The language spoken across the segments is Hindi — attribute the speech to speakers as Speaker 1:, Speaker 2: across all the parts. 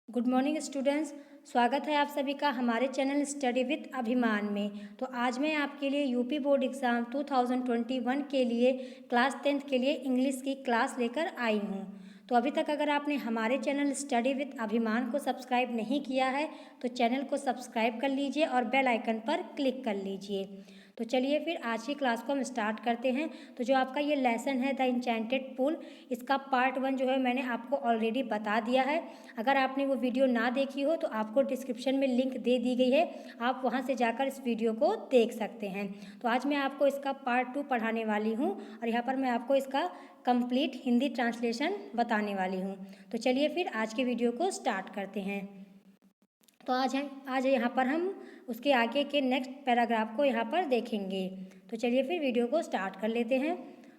Speaker 1: Good morning students. स्वागत है आप सभी का हमारे चैनल स्टडी विद अभिमान में। तो आज मैं आपके लिए यूपी बोर्ड एग्ज़ाम 2021 के लिए क्लास 10th के लिए इंग्लिश की क्लास लेकर आई हूँ। तो अभी तक अगर आपने हमारे चैनल स्टडी विद अभिमान को सब्सक्राइब नहीं किया है तो चैनल को सब्सक्राइब कर लीजिए और बेल आइकन पर क्लिक कर लीजिए। तो चलिए फिर आज की क्लास को हम स्टार्ट करते हैं। तो जो आपका ये लेसन है द इंचेंटेड पूल, इसका पार्ट 1 जो है मैंने आपको ऑलरेडी बता दिया है। अगर आपने वो वीडियो ना देखी हो तो आपको डिस्क्रिप्शन में लिंक दे दी गई है, आप वहाँ से जाकर इस वीडियो को देख सकते हैं। तो आज मैं आपको इसका पार्ट 2 पढ़ाने वाली हूँ और यहाँ पर मैं आपको इसका कंप्लीट हिंदी ट्रांसलेशन बताने वाली हूँ। तो चलिए फिर आज के वीडियो को स्टार्ट करते हैं। तो आज यहाँ पर हम उसके आगे के नेक्स्ट पैराग्राफ को यहाँ पर देखेंगे। तो चलिए फिर वीडियो को स्टार्ट कर लेते हैं।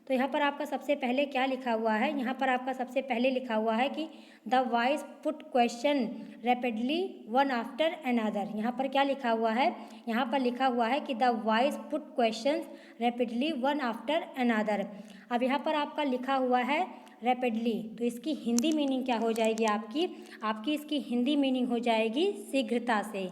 Speaker 1: तो यहाँ पर आपका सबसे पहले क्या लिखा हुआ है, यहाँ पर आपका सबसे पहले लिखा हुआ है कि the voice put question rapidly one after another. यहाँ पर क्या लिखा हुआ है, यहाँ पर लिखा हुआ है कि the voice put question rapidly one after another. अब यहाँ पर आपका लिखा हुआ है रैपिडली, तो इसकी हिंदी मीनिंग क्या हो जाएगी आपकी इसकी हिंदी मीनिंग हो जाएगी शीघ्रता से।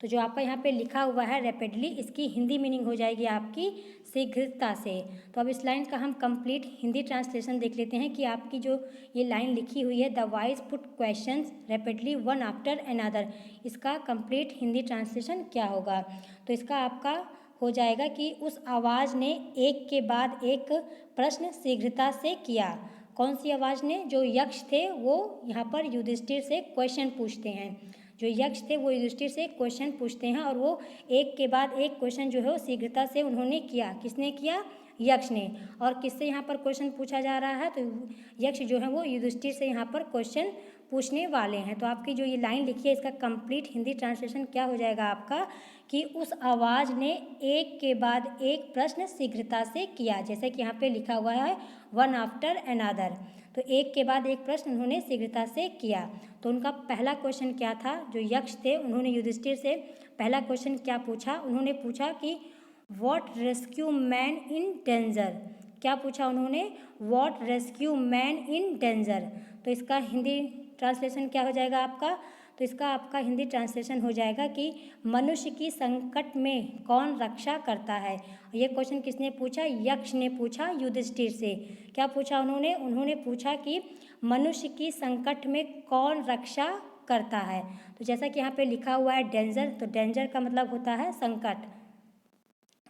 Speaker 1: तो जो आपका यहाँ पे लिखा हुआ है रैपिडली, इसकी हिंदी मीनिंग हो जाएगी आपकी शीघ्रता से। तो अब इस लाइन का हम कंप्लीट हिंदी ट्रांसलेशन देख लेते हैं कि आपकी जो ये लाइन लिखी हुई है the voice put questions rapidly one after another, इसका कंप्लीट हिंदी ट्रांसलेशन क्या होगा। तो इसका आपका हो जाएगा कि उस आवाज़ ने एक के बाद एक प्रश्न शीघ्रता से किया। कौन सी आवाज़ ने, जो यक्ष थे वो यहाँ पर युधिष्ठिर से क्वेश्चन पूछते हैं। जो यक्ष थे वो युधिष्ठिर से क्वेश्चन पूछते हैं और वो एक के बाद एक क्वेश्चन जो है वो शीघ्रता से उन्होंने किया। किसने किया? यक्ष ने। और किससे यहाँ पर क्वेश्चन पूछा जा रहा है, तो यक्ष जो है वो युधिष्ठिर से यहाँ पर क्वेश्चन पूछने वाले हैं। तो आपकी जो ये लाइन लिखी है इसका कंप्लीट हिंदी ट्रांसलेशन क्या हो जाएगा आपका कि उस आवाज़ ने एक के बाद एक प्रश्न शीघ्रता से किया। जैसे कि यहाँ पे लिखा हुआ है वन आफ्टर अनदर, तो एक के बाद एक प्रश्न उन्होंने शीघ्रता से किया। तो उनका पहला क्वेश्चन क्या था, जो यक्ष थे उन्होंने युधिष्ठिर से पहला क्वेश्चन क्या पूछा, उन्होंने पूछा कि what rescue man in danger. क्या पूछा उन्होंने? What rescue man in danger. तो इसका हिंदी ट्रांसलेशन क्या हो जाएगा आपका, तो इसका आपका हिंदी ट्रांसलेशन हो जाएगा कि मनुष्य की संकट में कौन रक्षा करता है। ये क्वेश्चन किसने पूछा? यक्ष ने पूछा युधिष्ठिर से। क्या पूछा उन्होंने पूछा कि मनुष्य की संकट में कौन रक्षा करता है। तो जैसा कि यहाँ पे लिखा हुआ है डेंजर, तो डेंजर का मतलब होता है संकट।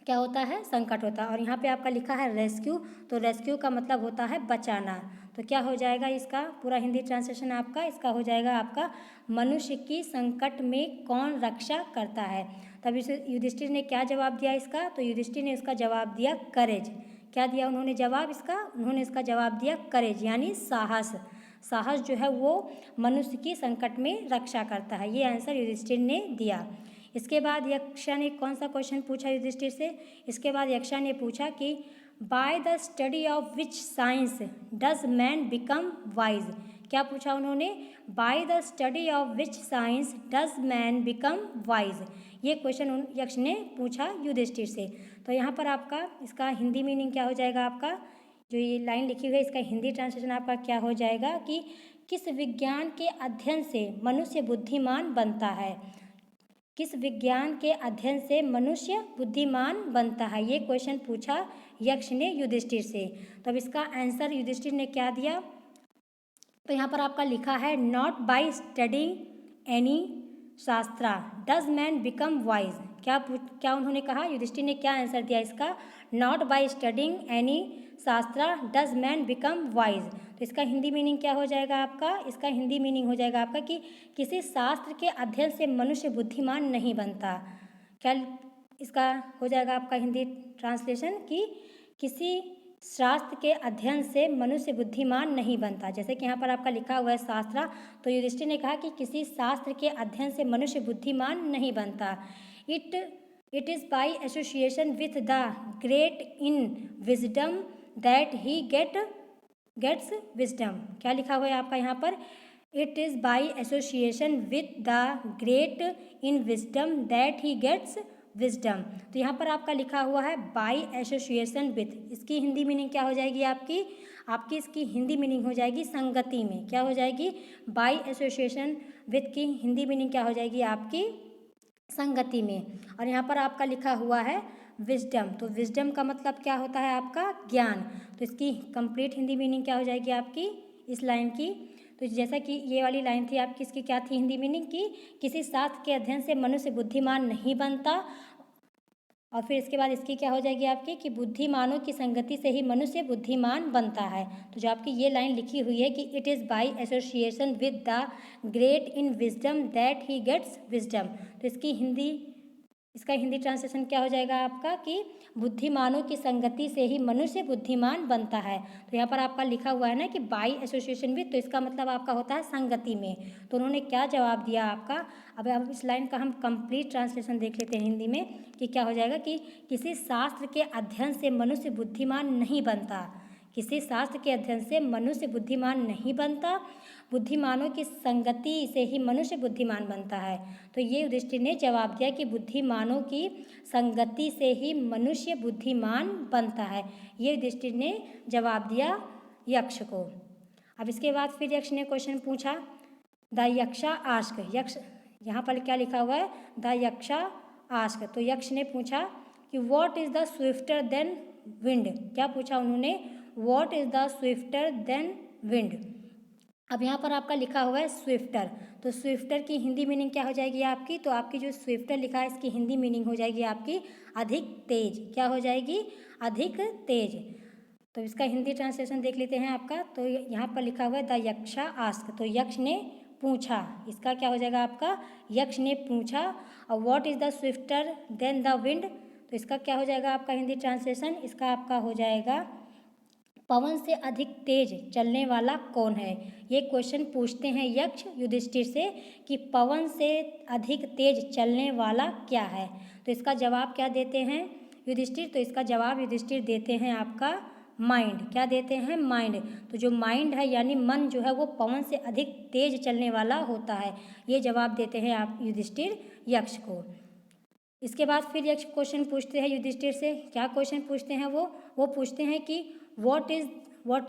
Speaker 1: क्या होता है? संकट होता है। और यहाँ पे आपका लिखा है रेस्क्यू, तो रेस्क्यू का मतलब होता है बचाना। तो क्या हो जाएगा इसका पूरा हिंदी ट्रांसलेशन आपका, इसका हो जाएगा आपका मनुष्य की संकट में कौन रक्षा करता है। तब इस युधिष्ठिर ने क्या जवाब दिया इसका, तो युधिष्ठिर ने इसका जवाब दिया करेज। क्या दिया उन्होंने जवाब इसका? उन्होंने इसका जवाब दिया करेज, यानी साहस। साहस जो है वो मनुष्य की संकट में रक्षा करता है। ये आंसर युधिष्ठिर ने दिया। इसके बाद यक्षा ने कौन सा क्वेश्चन पूछा युधिष्ठिर से? इसके बाद यक्षा ने पूछा कि by the study of which science does man become wise. क्या पूछा उन्होंने? By the study of which science does man become wise. ये क्वेश्चन यक्ष ने पूछा युधिष्ठिर से। तो यहाँ पर आपका इसका हिंदी मीनिंग क्या हो जाएगा आपका, जो ये लाइन लिखी हुई है इसका हिंदी ट्रांसलेशन आपका क्या हो जाएगा कि किस विज्ञान के अध्ययन से मनुष्य बुद्धिमान बनता है। किस विज्ञान के अध्ययन से मनुष्य बुद्धिमान बनता है, ये क्वेश्चन पूछा यक्ष ने युधिष्ठिर से। तो अब इसका आंसर युधिष्ठिर ने क्या दिया, तो यहाँ पर आपका लिखा है नॉट बाय स्टडिंग एनी शास्त्रा डज मैन बिकम वाइज। क्या उन्होंने कहा, युधिष्ठिर ने क्या आंसर दिया इसका? नॉट बाय स्टडिंग एनी शास्त्रा डज मैन बिकम वाइज। तो इसका हिंदी मीनिंग क्या हो जाएगा आपका, इसका हिंदी मीनिंग हो जाएगा आपका कि किसी शास्त्र के अध्ययन से मनुष्य बुद्धिमान नहीं बनता। क्या इसका हो जाएगा आपका हिंदी ट्रांसलेशन कि किसी शास्त्र के अध्ययन से मनुष्य बुद्धिमान नहीं बनता। जैसे कि यहाँ पर आपका लिखा हुआ है शास्त्रा, तो युधिष्ठिर ने कहा कि किसी शास्त्र के अध्ययन से मनुष्य बुद्धिमान नहीं बनता। It is by association with the great in wisdom that he gets wisdom. क्या लिखा हुआ है आपका यहाँ पर? It is by association with the great in wisdom that he gets wisdom. तो यहाँ पर आपका लिखा हुआ है बाय एसोसिएशन विथ, इसकी हिंदी मीनिंग क्या हो जाएगी आपकी? इसकी हिंदी मीनिंग हो जाएगी संगति में। क्या हो जाएगी? बाय एसोसिएशन विथ की हिंदी मीनिंग क्या हो जाएगी आपकी? संगति में। और यहाँ पर आपका लिखा हुआ है विजडम, तो विजडम का मतलब क्या होता है आपका? ज्ञान। तो इसकी कंप्लीट हिंदी मीनिंग क्या हो जाएगी आपकी इस लाइन की? तो जैसा कि ये वाली लाइन थी आपकी, इसकी क्या थी हिंदी मीनिंग की? किसी शास्त्र के अध्ययन से मनुष्य बुद्धिमान नहीं बनता। और फिर इसके बाद इसकी क्या हो जाएगी आपकी? कि बुद्धिमानों की संगति से ही मनुष्य बुद्धिमान बनता है। तो जो आपकी ये लाइन लिखी हुई है कि it is by association with the great in wisdom that he gets wisdom, तो इसका हिंदी ट्रांसलेशन क्या हो जाएगा आपका? कि बुद्धिमानों की संगति से ही मनुष्य बुद्धिमान बनता है। तो यहाँ पर आपका लिखा हुआ है ना कि बाय एसोसिएशन विद, तो इसका मतलब आपका होता है संगति में। तो उन्होंने क्या जवाब दिया आपका? अब इस लाइन का हम कंप्लीट ट्रांसलेशन देख लेते हैं हिंदी में कि क्या हो जाएगा? कि किसी शास्त्र के अध्ययन से मनुष्य बुद्धिमान नहीं बनता। किसी शास्त्र के अध्ययन से मनुष्य बुद्धिमान नहीं बनता, बुद्धिमानों की संगति से ही मनुष्य बुद्धिमान बनता है। तो ये युधिष्ठिर ने जवाब दिया कि बुद्धिमानों की संगति से ही मनुष्य बुद्धिमान बनता है। ये युधिष्ठिर ने जवाब दिया यक्ष को। अब इसके बाद फिर यक्ष ने क्वेश्चन पूछा, द यक्षा आस्क, यक्ष यहाँ पर क्या लिखा हुआ है? The यक्षा ask. तो यक्ष ने पूछा कि what is the swifter than wind, क्या पूछा उन्होंने? What is the swifter than wind. अब यहाँ पर आपका लिखा हुआ है स्विफ्टर, तो स्विफ्टर की हिंदी मीनिंग क्या हो जाएगी आपकी? तो आपकी जो स्विफ्टर लिखा है इसकी हिंदी मीनिंग हो जाएगी आपकी अधिक तेज। क्या हो जाएगी? अधिक तेज। तो इसका हिंदी ट्रांसलेशन देख लेते हैं आपका। तो यहाँ पर लिखा हुआ है द यक्षा आस्क, तो यक्ष ने पूछा, इसका क्या हो जाएगा आपका? यक्ष ने पूछा। और what is the swifter than the wind, तो इसका क्या हो जाएगा आपका हिंदी ट्रांसलेशन? इसका आपका हो जाएगा पवन से अधिक तेज चलने वाला कौन है। ये क्वेश्चन पूछते हैं यक्ष युधिष्ठिर से कि पवन से अधिक तेज चलने वाला क्या है। तो इसका जवाब क्या देते हैं युधिष्ठिर? तो इसका जवाब युधिष्ठिर देते हैं आपका माइंड। क्या देते हैं? माइंड। तो जो माइंड है यानी मन जो है वो पवन से अधिक तेज चलने वाला होता है। ये जवाब देते हैं आप युधिष्ठिर यक्ष को। इसके बाद फिर यक्ष क्वेश्चन पूछते हैं युधिष्ठिर से। क्या क्वेश्चन पूछते हैं वो पूछते हैं कि what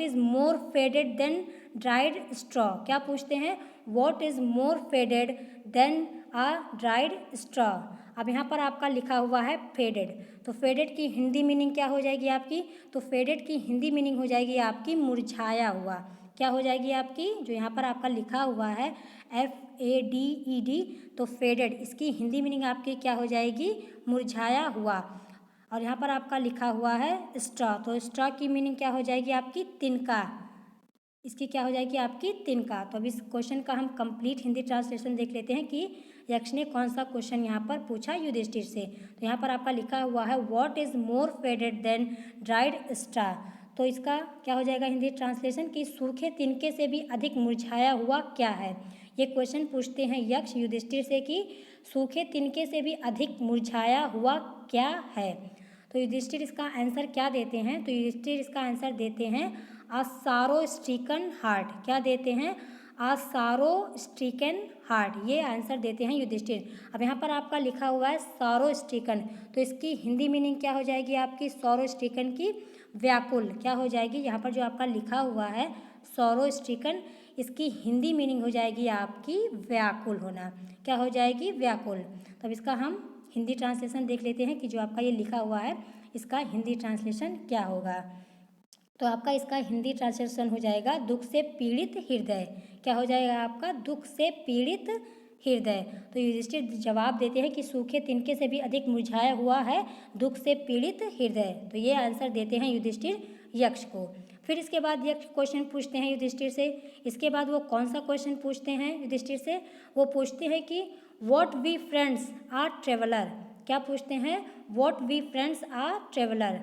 Speaker 1: is more faded than dried straw, क्या पूछते हैं? what is more faded than a dried straw। अब यहाँ पर आपका लिखा हुआ है फेडेड, तो फेडेड की हिंदी मीनिंग क्या हो जाएगी आपकी? तो फेडेड की हिंदी मीनिंग हो जाएगी आपकी मुरझाया हुआ। क्या हो जाएगी आपकी? जो यहाँ पर आपका लिखा हुआ है FADED, तो फेडेड, इसकी हिंदी मीनिंग आपकी क्या हो जाएगी? मुरझाया हुआ। और यहाँ पर आपका लिखा हुआ है स्ट्रॉ, तो स्ट्रॉ की मीनिंग क्या हो जाएगी आपकी? तिनका। इसकी क्या हो जाएगी आपकी? तिनका। तो अब इस क्वेश्चन का हम कंप्लीट हिंदी ट्रांसलेशन देख लेते हैं कि यक्ष ने कौन सा क्वेश्चन यहाँ पर पूछा युधिष्ठिर से। तो यहाँ पर आपका लिखा हुआ है what is more faded than dried straw, तो इसका क्या हो जाएगा हिंदी ट्रांसलेशन? कि सूखे तिनके से भी अधिक मुरझाया हुआ क्या है। ये क्वेश्चन पूछते हैं यक्ष युधिष्ठिर से कि सूखे तिनके से भी अधिक मुरझाया हुआ क्या है। तो युधिष्ठिर इसका आंसर क्या देते हैं? तो युधिष्ठिर इसका आंसर देते हैं अ सारो स्ट्रिकन हार्ट। क्या देते हैं? अ सारो स्ट्रिकन हार्ट, ये आंसर देते हैं युधिष्ठिर। अब यहाँ पर आपका लिखा हुआ है सारो स्ट्रिकन, तो इसकी हिंदी मीनिंग क्या हो जाएगी आपकी? सौरो स्ट्रिकन की व्याकुल। क्या हो जाएगी? यहाँ पर जो आपका लिखा हुआ है सौरो स्ट्रिकन, इसकी हिंदी मीनिंग हो जाएगी आपकी व्याकुल होना। क्या हो जाएगी? व्याकुल। तब इसका हम हिंदी ट्रांसलेशन देख लेते हैं कि जो आपका ये लिखा हुआ है इसका हिंदी ट्रांसलेशन क्या होगा। तो आपका इसका हिंदी ट्रांसलेशन हो जाएगा दुख से पीड़ित हृदय। क्या हो जाएगा आपका? दुख से पीड़ित हृदय। तो युधिष्ठिर जवाब देते हैं कि सूखे तिनके से भी अधिक मुरझाया हुआ है दुख से पीड़ित हृदय। तो ये आंसर देते हैं युधिष्ठिर यक्ष को। फिर इसके बाद यक्ष क्वेश्चन पूछते हैं युधिष्ठिर से। इसके बाद वो कौन सा क्वेश्चन पूछते हैं युधिष्ठिर से? वो पूछते हैं कि what we friends are traveller. क्या पूछते हैं? What we friends are traveller.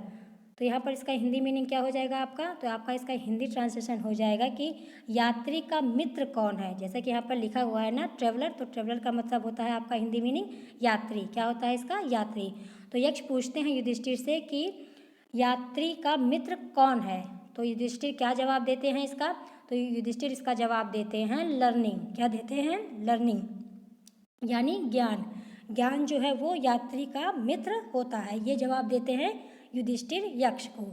Speaker 1: तो यहाँ पर इसका हिंदी मीनिंग क्या हो जाएगा आपका? तो आपका इसका हिंदी ट्रांसलेशन हो जाएगा कि यात्री का मित्र कौन है। जैसे कि यहाँ पर लिखा हुआ है ना ट्रेवलर, तो ट्रेवलर का मतलब होता है आपका हिंदी मीनिंग यात्री। क्या होता है इसका? यात्री। तो यक्ष पूछते हैं युधिष्ठिर से कि यात्री का मित्र कौन है। तो युधिष्ठिर क्या जवाब देते हैं इसका? तो युधिष्ठिर इसका जवाब देते हैं लर्निंग। क्या देते हैं? लर्निंग, यानी ज्ञान। ज्ञान जो है वो यात्री का मित्र होता है। ये जवाब देते हैं युधिष्ठिर यक्ष को।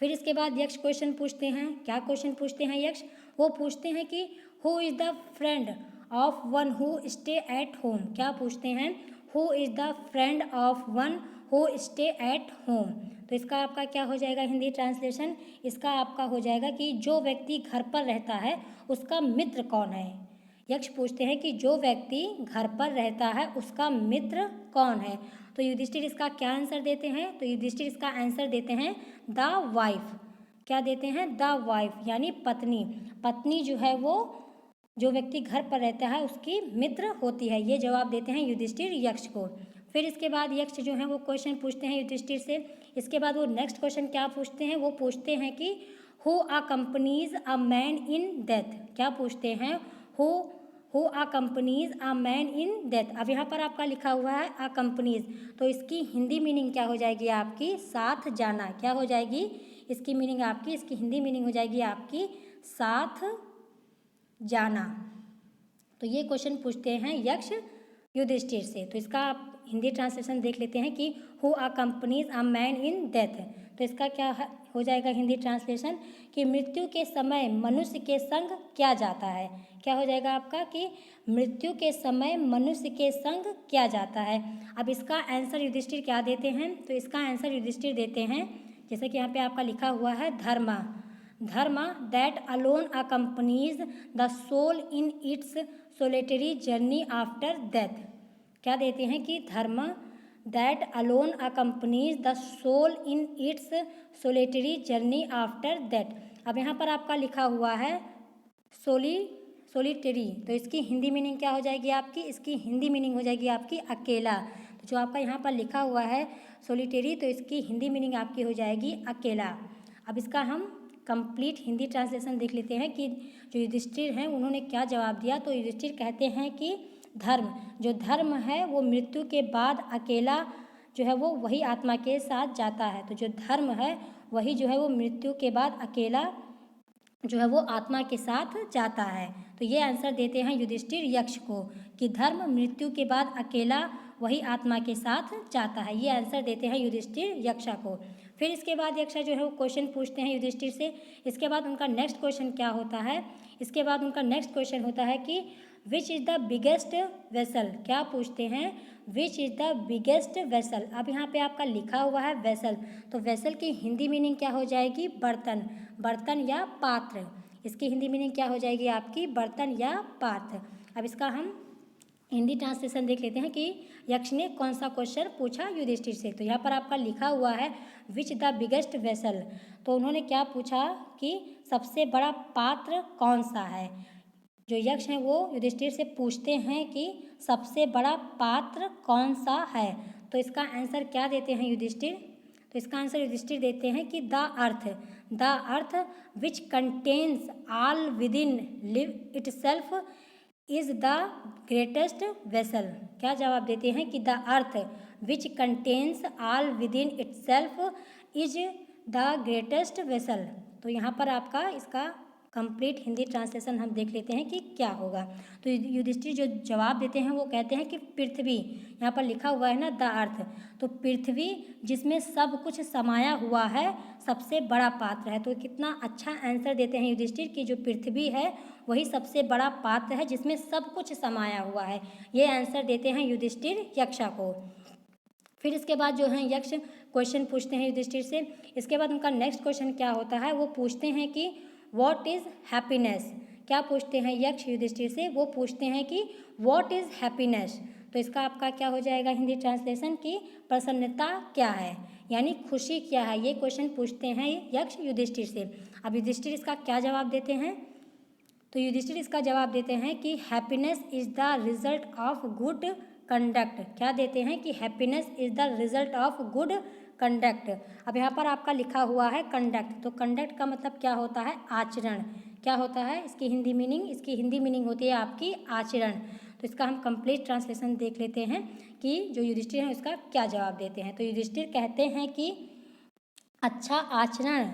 Speaker 1: फिर इसके बाद यक्ष क्वेश्चन पूछते हैं। क्या क्वेश्चन पूछते हैं यक्ष? वो पूछते हैं कि who is the friend of one who stay at home. क्या पूछते हैं? Who is the friend of one who stay at home. तो इसका आपका क्या हो जाएगा हिंदी ट्रांसलेशन? इसका आपका हो जाएगा कि जो व्यक्ति घर पर रहता है उसका मित्र कौन है। यक्ष पूछते हैं कि जो व्यक्ति घर पर रहता है उसका मित्र कौन है। तो युधिष्ठिर इसका क्या आंसर देते हैं? तो युधिष्ठिर इसका आंसर देते हैं द वाइफ। क्या देते हैं? द वाइफ, यानी पत्नी। पत्नी जो है वो जो व्यक्ति घर पर रहता है उसकी मित्र होती है। ये जवाब देते हैं युधिष्ठिर यक्ष को। फिर इसके बाद यक्ष जो है वो क्वेश्चन पूछते हैं युधिष्ठिर से। इसके बाद वो नेक्स्ट क्वेश्चन क्या पूछते हैं? वो पूछते हैं कि who accompanies a man in death. क्या पूछते हैं? Who accompanies a man in death. अब यहाँ पर आपका लिखा हुआ है अकम्पनीज, तो इसकी हिंदी मीनिंग क्या हो जाएगी आपकी? साथ जाना। क्या हो जाएगी इसकी मीनिंग आपकी? इसकी हिंदी मीनिंग हो जाएगी आपकी साथ जाना। तो ये क्वेश्चन पूछते हैं यक्ष युधिष्ठिर से। तो इसका आप हिंदी ट्रांसलेशन देख लेते हैं कि who accompanies a man in death. तो इसका क्या हो जाएगा हिंदी ट्रांसलेशन? कि मृत्यु के समय मनुष्य के संग क्या जाता है। क्या हो जाएगा आपका? कि मृत्यु के समय मनुष्य के संग क्या जाता है। अब इसका आंसर युधिष्ठिर क्या देते हैं? तो इसका आंसर युधिष्ठिर देते हैं, जैसे कि यहाँ पे आपका लिखा हुआ है धर्म। Dharma that alone accompanies the soul in its solitary journey after death. क्या देते हैं? कि dharma that alone accompanies the soul in its solitary journey after death. अब यहाँ पर आपका लिखा हुआ है सोलिटरी, तो इसकी हिंदी मीनिंग क्या हो जाएगी आपकी? इसकी हिंदी मीनिंग हो जाएगी आपकी अकेला। तो जो आपका यहाँ पर लिखा हुआ है सोलिटरी, तो इसकी हिंदी मीनिंग आपकी हो जाएगी अकेला। अब इसका हम कंप्लीट हिंदी ट्रांसलेशन देख लेते हैं कि जो युधिष्ठिर हैं उन्होंने क्या जवाब दिया। तो युधिष्ठिर कहते हैं कि धर्म, जो धर्म है वो मृत्यु के बाद अकेला जो है वो वही आत्मा के साथ जाता है। तो जो धर्म है वही जो है वो मृत्यु के बाद अकेला जो है वो आत्मा के साथ जाता है। तो ये आंसर देते हैं युधिष्ठिर यक्ष को कि धर्म मृत्यु के बाद अकेला वही आत्मा के साथ जाता है। ये आंसर देते हैं युधिष्ठिर यक्षा को। फिर इसके बाद यक्षा जो है वो क्वेश्चन पूछते हैं युधिष्ठिर से। इसके बाद उनका नेक्स्ट क्वेश्चन क्या होता है? इसके बाद उनका नेक्स्ट क्वेश्चन होता है कि which is the biggest vessel. क्या पूछते हैं? Which is the biggest vessel. अब यहाँ पे आपका लिखा हुआ है वेसल, तो वेसल की हिंदी मीनिंग क्या हो जाएगी? बर्तन, बर्तन या पात्र। इसकी हिंदी मीनिंग क्या हो जाएगी आपकी? बर्तन या पात्र। अब इसका हम हिंदी ट्रांसलेशन देख लेते हैं कि यक्ष ने कौन सा क्वेश्चन पूछा युधिष्ठिर से। तो यहाँ पर आपका लिखा हुआ है विच द बिगेस्ट वेसल। तो उन्होंने क्या पूछा कि सबसे बड़ा पात्र कौन सा है। जो यक्ष हैं वो युधिष्ठिर से पूछते हैं कि सबसे बड़ा पात्र कौन सा है। तो इसका आंसर क्या देते हैं युधिष्ठिर? तो इसका आंसर युधिष्ठिर देते हैं कि the earth which contains all with in live itself is the greatest vessel. क्या जवाब देते हैं? कि the earth which contains all with in itself is the greatest vessel. तो यहाँ पर आपका इसका कंप्लीट हिंदी ट्रांसलेशन हम देख लेते हैं कि क्या होगा। तो युधिष्ठिर जो जवाब देते हैं वो कहते हैं कि पृथ्वी, यहाँ पर लिखा हुआ है ना द अर्थ, तो पृथ्वी जिसमें सब कुछ समाया हुआ है सबसे बड़ा पात्र है। तो कितना अच्छा आंसर देते हैं युधिष्ठिर कि जो पृथ्वी है वही सबसे बड़ा पात्र है जिसमें सब कुछ समाया हुआ है। ये आंसर देते हैं युधिष्ठिर यक्षा को। फिर इसके बाद जो है यक्ष क्वेश्चन पूछते हैं युधिष्ठिर से। इसके बाद उनका नेक्स्ट क्वेश्चन क्या होता है? वो पूछते हैं कि व्हाट इज़ हैप्पीनेस। क्या पूछते हैं यक्ष युधिष्ठिर से? वो पूछते हैं कि व्हाट इज़ हैप्पीनेस। तो इसका आपका क्या हो जाएगा हिंदी ट्रांसलेशन की प्रसन्नता क्या है, यानी खुशी क्या है। ये क्वेश्चन पूछते हैं यक्ष युधिष्ठिर से। अब युधिष्ठिर इसका क्या जवाब देते हैं? तो युधिष्ठिर इसका जवाब देते हैं कि happiness is the result of good conduct. क्या देते हैं? कि happiness is the result of good conduct. अब यहाँ पर आपका लिखा हुआ है कंडक्ट, तो कंडक्ट का मतलब क्या होता है? आचरण। क्या होता है इसकी हिंदी मीनिंग? इसकी हिंदी मीनिंग होती है आपकी आचरण। तो इसका हम कंप्लीट ट्रांसलेशन देख लेते हैं कि जो युधिष्ठिर हैं उसका क्या जवाब देते हैं। तो युधिष्ठिर कहते हैं कि अच्छा आचरण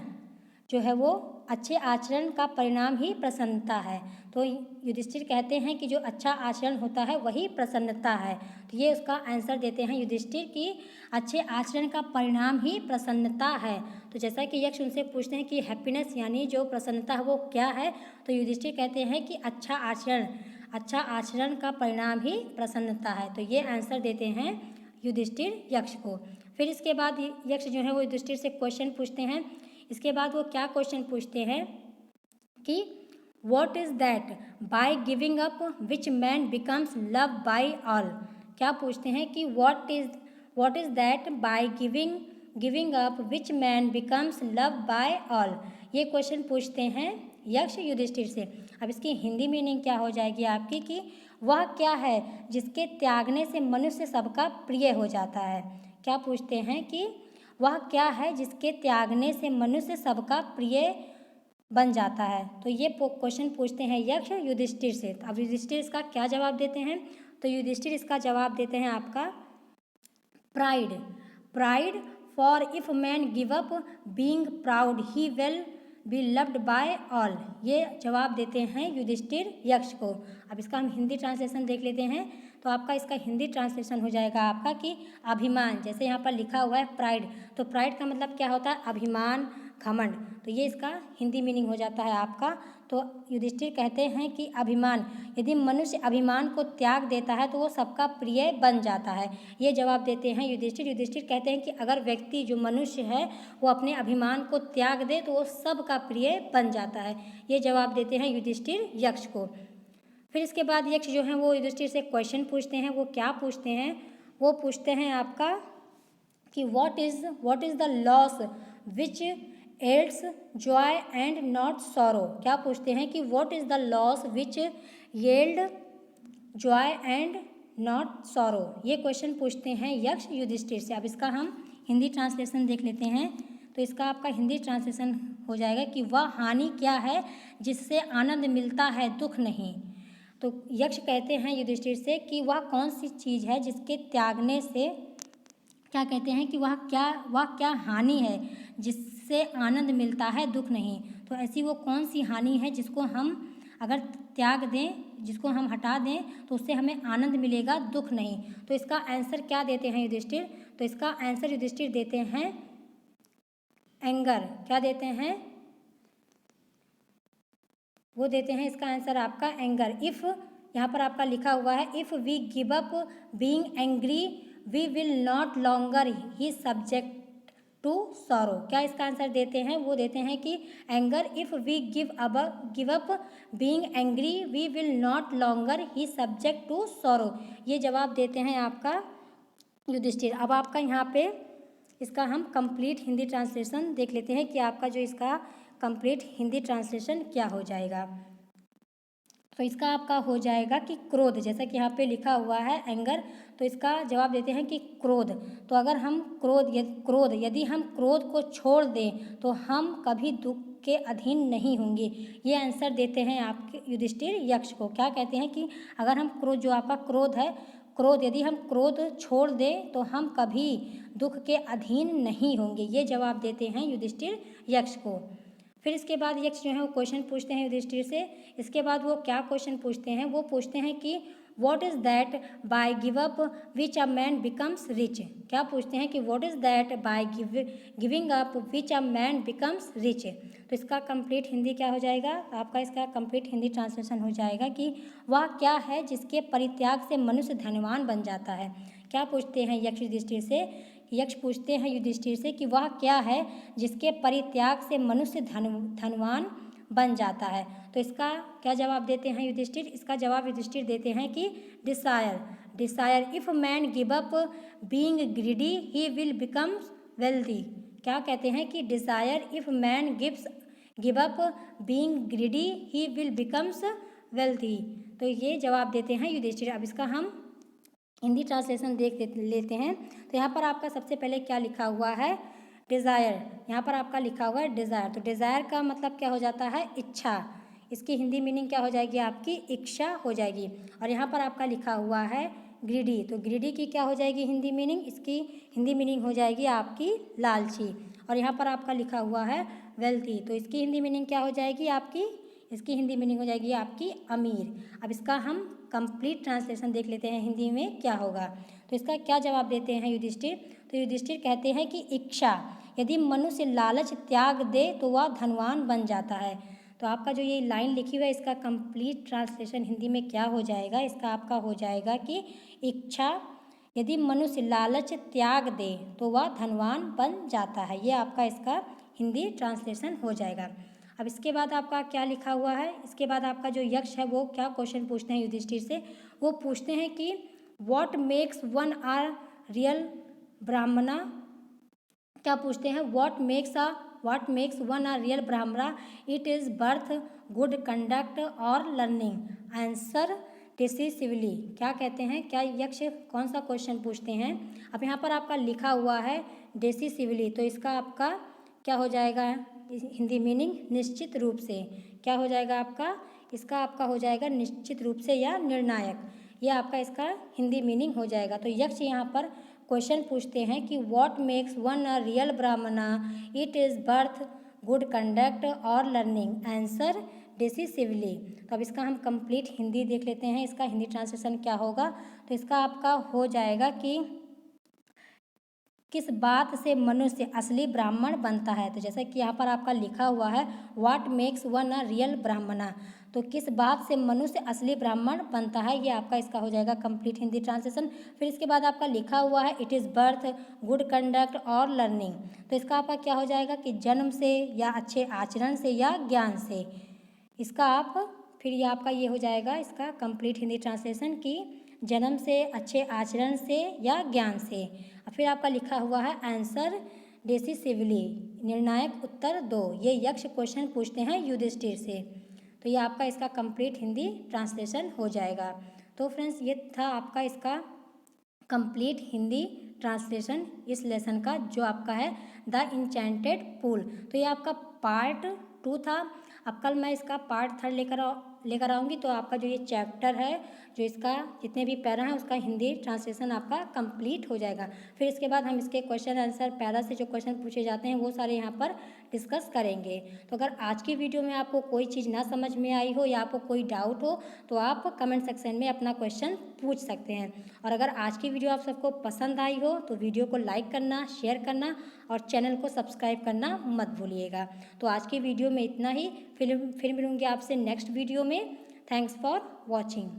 Speaker 1: जो है वो अच्छे आचरण का परिणाम ही प्रसन्नता है। तो युधिष्ठिर कहते हैं कि जो अच्छा आचरण होता है वही प्रसन्नता है। तो ये उसका आंसर देते हैं युधिष्ठिर कि अच्छे आचरण का परिणाम ही प्रसन्नता है। तो जैसा कि यक्ष उनसे पूछते हैं कि हैप्पीनेस यानी जो प्रसन्नता है वो क्या है, तो युधिष्ठिर कहते हैं कि अच्छा आचरण का परिणाम ही प्रसन्नता है। तो ये आंसर देते हैं युधिष्ठिर यक्ष को। फिर इसके बाद यक्ष जो है वो युधिष्ठिर से क्वेश्चन पूछते हैं। इसके बाद वो क्या क्वेश्चन पूछते हैं कि what is that by giving up which man becomes love by all. क्या पूछते हैं कि what is that by giving up which man becomes love by all. ये क्वेश्चन पूछते हैं यक्ष युधिष्ठिर से। अब इसकी हिंदी मीनिंग क्या हो जाएगी आपकी कि वह क्या है जिसके त्यागने से मनुष्य सबका प्रिय हो जाता है। क्या पूछते हैं कि वह क्या है जिसके त्यागने से मनुष्य सबका प्रिय बन जाता है। तो ये क्वेश्चन पूछते हैं यक्ष युधिष्ठिर से। अब युधिष्ठिर इसका क्या जवाब देते हैं, तो युधिष्ठिर इसका जवाब देते हैं आपका pride for if man give up being proud he will be loved by all. ये जवाब देते हैं युधिष्ठिर यक्ष को। अब इसका हम हिंदी ट्रांसलेशन देख लेते हैं। तो आपका इसका हिंदी ट्रांसलेशन हो जाएगा आपका कि अभिमान, जैसे यहाँ पर लिखा हुआ है प्राइड, तो प्राइड का मतलब क्या होता है, अभिमान, घमंड। तो ये इसका हिंदी मीनिंग हो जाता है आपका। तो युधिष्ठिर कहते हैं कि अभिमान, यदि मनुष्य अभिमान को त्याग देता है तो वो सबका प्रिय बन जाता है। ये जवाब देते हैं युधिष्ठिर। युधिष्ठिर कहते हैं कि अगर व्यक्ति जो मनुष्य है वो अपने अभिमान को त्याग दे तो वो सबका प्रिय बन जाता है। ये जवाब देते हैं युधिष्ठिर यक्ष को। फिर इसके बाद यक्ष जो हैं वो युधिष्ठिर से क्वेश्चन पूछते हैं। वो क्या पूछते हैं, वो पूछते हैं आपका कि what is the loss which yields joy and not sorrow. क्या पूछते हैं कि what is the loss which yield joy and not sorrow. ये क्वेश्चन पूछते हैं यक्ष युधिष्ठिर से। अब इसका हम हिंदी ट्रांसलेशन देख लेते हैं। तो इसका आपका हिंदी ट्रांसलेशन हो जाएगा कि वह हानि क्या है जिससे आनंद मिलता है दुख नहीं। तो यक्ष कहते हैं युधिष्ठिर से कि वह कौन सी चीज़ है जिसके त्यागने से, क्या कहते हैं कि वह क्या हानि है जिससे आनंद मिलता है दुख नहीं। तो ऐसी वो कौन सी हानि है जिसको हम अगर त्याग दें, जिसको हम हटा दें तो उससे हमें आनंद मिलेगा दुख नहीं। तो इसका आंसर क्या देते हैं युधिष्ठिर, तो इसका आंसर युधिष्ठिर देते हैं एंगर। क्या देते हैं, वो देते हैं इसका आंसर आपका एंगर। इफ़ यहाँ पर आपका लिखा हुआ है if we give up being angry we will not longer he subject to sorrow. क्या इसका आंसर देते हैं, वो देते हैं कि anger. If we give up being angry we will not longer he subject to sorrow. ये जवाब देते हैं आपका युधिष्ठिर। अब आपका यहाँ पे इसका हम कंप्लीट हिंदी ट्रांसलेशन देख लेते हैं कि आपका जो इसका कंप्लीट हिंदी ट्रांसलेशन क्या हो जाएगा। तो इसका आपका हो जाएगा कि क्रोध, जैसा कि यहाँ पे लिखा हुआ है एंगर, तो इसका जवाब देते हैं कि क्रोध। तो अगर हम यदि हम क्रोध को छोड़ दें तो हम कभी दुख के अधीन नहीं होंगे। ये आंसर देते हैं आपके युधिष्ठिर यक्ष को। क्या कहते हैं कि अगर हम क्रोध, जो आपका क्रोध है, यदि हम क्रोध छोड़ दें तो हम कभी दुख के अधीन नहीं होंगे। ये जवाब देते हैं युधिष्ठिर यक्ष को। फिर इसके बाद यक्ष जो है वो क्वेश्चन पूछते हैं युधिष्ठिर से। इसके बाद वो क्या क्वेश्चन पूछते हैं, वो पूछते हैं कि what is that bye give up which a man becomes rich. क्या पूछते हैं कि what is that by giving up which a man becomes rich. तो इसका कंप्लीट हिंदी क्या हो जाएगा, आपका इसका कंप्लीट हिंदी ट्रांसलेशन हो जाएगा कि वह क्या है जिसके परित्याग से मनुष्य धनवान बन जाता है। क्या पूछते हैं यक्ष युधिष्ठिर से, यक्ष पूछते हैं युधिष्ठिर से कि वह क्या है जिसके परित्याग से मनुष्य धनवान बन जाता है। तो इसका क्या जवाब देते हैं युधिष्ठिर, इसका जवाब युधिष्ठिर देते हैं कि desire if man give up being greedy he will become wealthy. क्या कहते हैं कि desire if man give up being greedy he will becomes wealthy. तो ये जवाब देते हैं युधिष्ठिर। अब इसका हम हिंदी ट्रांसलेशन देख लेते हैं। तो यहाँ पर आपका सबसे पहले क्या लिखा हुआ है, डिज़ायर। यहाँ पर आपका लिखा हुआ है डिज़ायर। तो डिज़ायर का मतलब क्या हो जाता है, इच्छा। इसकी हिंदी मीनिंग क्या हो जाएगी आपकी, इच्छा हो जाएगी। और यहाँ पर आपका लिखा हुआ है ग्रीडी। तो ग्रीडी की क्या हो जाएगी हिंदी मीनिंग, इसकी हिंदी मीनिंग हो जाएगी आपकी लालची। और यहाँ पर आपका लिखा हुआ है वेल्थी। तो इसकी हिंदी मीनिंग क्या हो जाएगी आपकी? इसकी हिंदी मीनिंग हो जाएगी आपकी अमीर। अब इसका हम कंप्लीट ट्रांसलेशन देख लेते हैं हिंदी में क्या होगा। तो इसका क्या जवाब देते हैं युधिष्ठिर? तो युधिष्ठिर कहते हैं कि इच्छा, यदि मनुष्य लालच त्याग दे तो वह धनवान बन जाता है। तो आपका जो ये लाइन लिखी हुई है इसका कंप्लीट ट्रांसलेशन हिंदी में क्या हो जाएगा? इसका आपका हो जाएगा कि इच्छा, यदि मनुष्य लालच त्याग दे तो वह धनवान बन जाता है। ये आपका इसका हिंदी ट्रांसलेशन हो जाएगा। अब इसके बाद आपका क्या लिखा हुआ है? इसके बाद आपका जो यक्ष है वो क्या क्वेश्चन पूछते हैं युधिष्ठिर से? वो पूछते हैं कि what makes one are real Brahmana. क्या पूछते हैं? What makes one are real Brahmana? It is birth, good conduct और लर्निंग। Answer decisively. क्या कहते हैं? क्या यक्ष कौन सा क्वेश्चन पूछते हैं? अब यहाँ पर आपका लिखा हुआ है डिसिसिवली, तो इसका आपका क्या हो जाएगा हिंदी मीनिंग? निश्चित रूप से। क्या हो जाएगा आपका? इसका आपका हो जाएगा निश्चित रूप से या निर्णायक। ये आपका इसका हिंदी मीनिंग हो जाएगा। तो यक्ष यहाँ पर क्वेश्चन पूछते हैं कि what makes one a real Brahmana? It is birth, good conduct और लर्निंग। Answer decisively. तो अब इसका हम कंप्लीट हिंदी देख लेते हैं, इसका हिंदी ट्रांसलेशन क्या होगा। तो इसका आपका हो जाएगा कि किस बात से मनुष्य असली ब्राह्मण बनता है। तो जैसे कि यहाँ पर आपका लिखा हुआ है what makes one a real ब्राह्मणा, तो किस बात से मनुष्य असली ब्राह्मण बनता है, ये आपका इसका हो जाएगा कंप्लीट हिंदी ट्रांसलेशन। फिर इसके बाद आपका लिखा हुआ है it is birth, good conduct और लर्निंग। तो इसका आपका क्या हो जाएगा कि जन्म से या अच्छे आचरण से या ज्ञान से। इसका आप फिर ये आपका ये हो जाएगा इसका कंप्लीट हिंदी ट्रांसलेशन कि जन्म से, अच्छे आचरण से या ज्ञान से। और फिर आपका लिखा हुआ है आंसर डिसिसिवली, निर्णायक उत्तर दो। ये यक्ष क्वेश्चन पूछते हैं युधिष्ठिर से। तो ये आपका इसका कंप्लीट हिंदी ट्रांसलेशन हो जाएगा। तो फ्रेंड्स ये था आपका इसका कंप्लीट हिंदी ट्रांसलेशन इस लेसन का, जो आपका है द इंचेंटेड पूल। तो ये आपका पार्ट 2 था। अब कल मैं इसका पार्ट 3 लेकर आऊँगी। तो आपका जो ये चैप्टर है, जो इसका जितने भी पैरा हैं उसका हिंदी ट्रांसलेशन आपका कंप्लीट हो जाएगा। फिर इसके बाद हम इसके क्वेश्चन आंसर पैरा से जो क्वेश्चन पूछे जाते हैं वो सारे यहाँ पर डिस्कस करेंगे। तो अगर आज की वीडियो में आपको कोई चीज़ ना समझ में आई हो या आपको कोई डाउट हो तो आप कमेंट सेक्शन में अपना क्वेश्चन पूछ सकते हैं। और अगर आज की वीडियो आप सबको पसंद आई हो तो वीडियो को लाइक करना, शेयर करना और चैनल को सब्सक्राइब करना मत भूलिएगा। तो आज की वीडियो में इतना ही। फिर मिलूँगी आपसे नेक्स्ट वीडियो में। Thanks for watching.